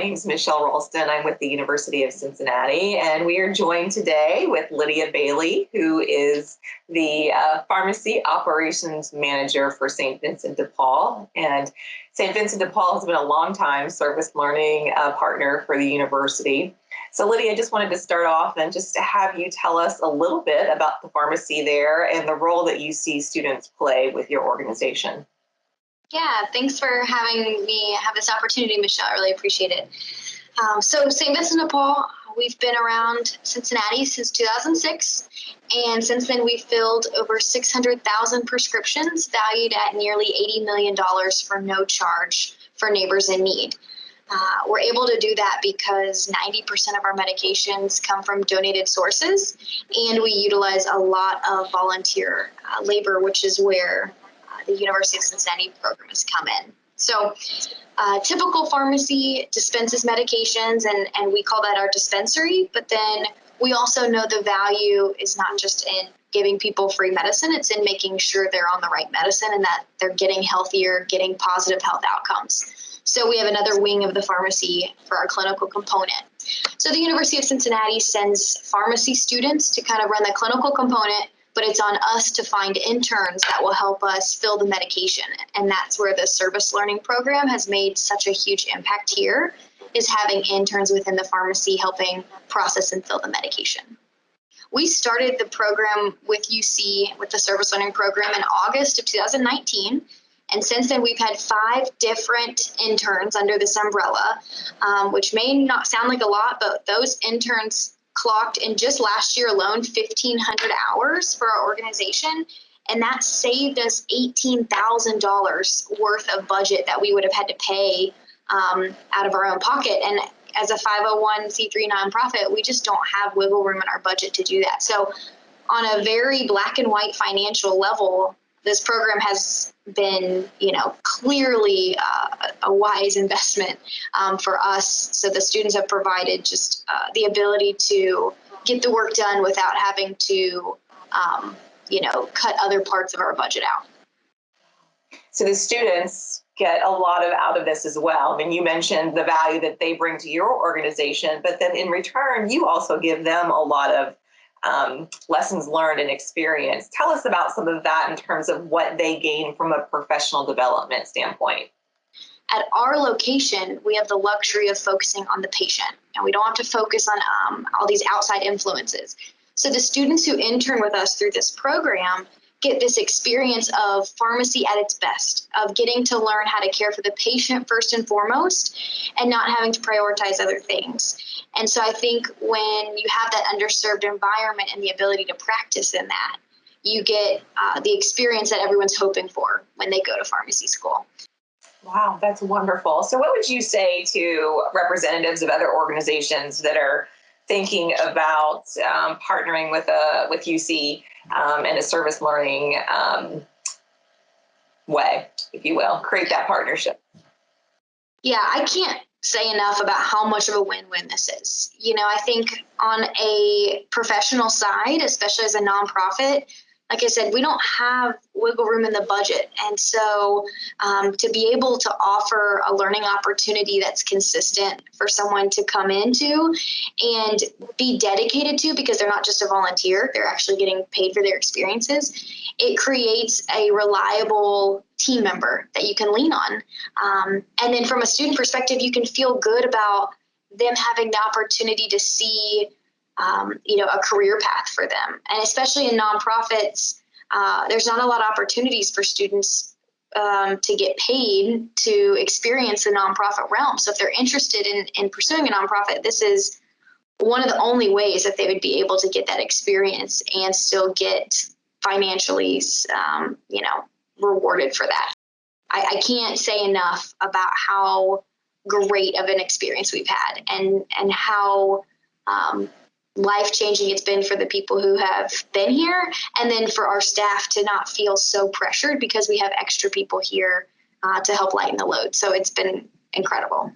name is Michele Ralston. I'm with the University of Cincinnati, and we are joined today with Lydia Bailey, who is the Pharmacy Operations Manager for St. Vincent dePaul. And St. Vincent dePaul has been a long-time service learning partner for the university. So Lydia, I just wanted to start off and just to have you tell us a little bit about the pharmacy there and the role that you see students play with your organization. Yeah, thanks for having me have this opportunity, Michelle. I really appreciate it. So St. Vincent dePaul, we've been around Cincinnati since 2006, and since then we've filled over 600,000 prescriptions valued at nearly $80 million for no charge for neighbors in need. We're able to do that because 90% of our medications come from donated sources, and we utilize a lot of volunteer labor, which is where the University of Cincinnati programs come in. So typical pharmacy dispenses medications, and we call that our dispensary, but then we also know the value is not just in giving people free medicine, it's in making sure they're on the right medicine and that they're getting healthier, getting positive health outcomes. So we have another wing of the pharmacy for our clinical component. So the University of Cincinnati sends pharmacy students to kind of run the clinical component, but it's on us to find interns that will help us fill the medication. And that's where the service learning program has made such a huge impact here, is having interns within the pharmacy helping process and fill the medication. We started the program with UC, with the service learning program, in August of 2019. And since then, we've had 5 different interns under this umbrella, which may not sound like a lot, but those interns clocked in just last year alone 1,500 hours for our organization, and that saved us $18,000 worth of budget that we would have had to pay out of our own pocket. And as a 501c3 nonprofit, we just don't have wiggle room in our budget to do that. So on a very black and white financial level, this program has been, clearly a wise investment for us. So the students have provided just the ability to get the work done without having to, cut other parts of our budget out. So the students get a lot out of this as well. I mean, you mentioned the value that they bring to your organization, but then in return, you also give them a lot of lessons learned and experience. Tell us about some of that in terms of what they gain from a professional development standpoint. At our location, we have the luxury of focusing on the patient, and we don't have to focus on all these outside influences. So the students who intern with us through this program get this experience of pharmacy at its best, of getting to learn how to care for the patient first and foremost, and not having to prioritize other things. And so I think when you have that underserved environment and the ability to practice in that, you get the experience that everyone's hoping for when they go to pharmacy school. Wow, that's wonderful. So what would you say to representatives of other organizations that are thinking about partnering with UC and a service learning way, if you will, create that partnership? Yeah, I can't say enough about how much of a win-win this is. I think on a professional side, especially as a nonprofit, like I said, we don't have wiggle room in the budget. And so to be able to offer a learning opportunity that's consistent for someone to come into and be dedicated to, because they're not just a volunteer, they're actually getting paid for their experiences, it creates a reliable team member that you can lean on. And then from a student perspective, you can feel good about them having the opportunity to see a career path for them. And especially in nonprofits, there's not a lot of opportunities for students to get paid to experience the nonprofit realm. So if they're interested in pursuing a nonprofit, this is one of the only ways that they would be able to get that experience and still get financially, rewarded for that. I can't say enough about how great of an experience we've had and how life-changing it's been for the people who have been here, and then for our staff to not feel so pressured because we have extra people here to help lighten the load. So it's been incredible.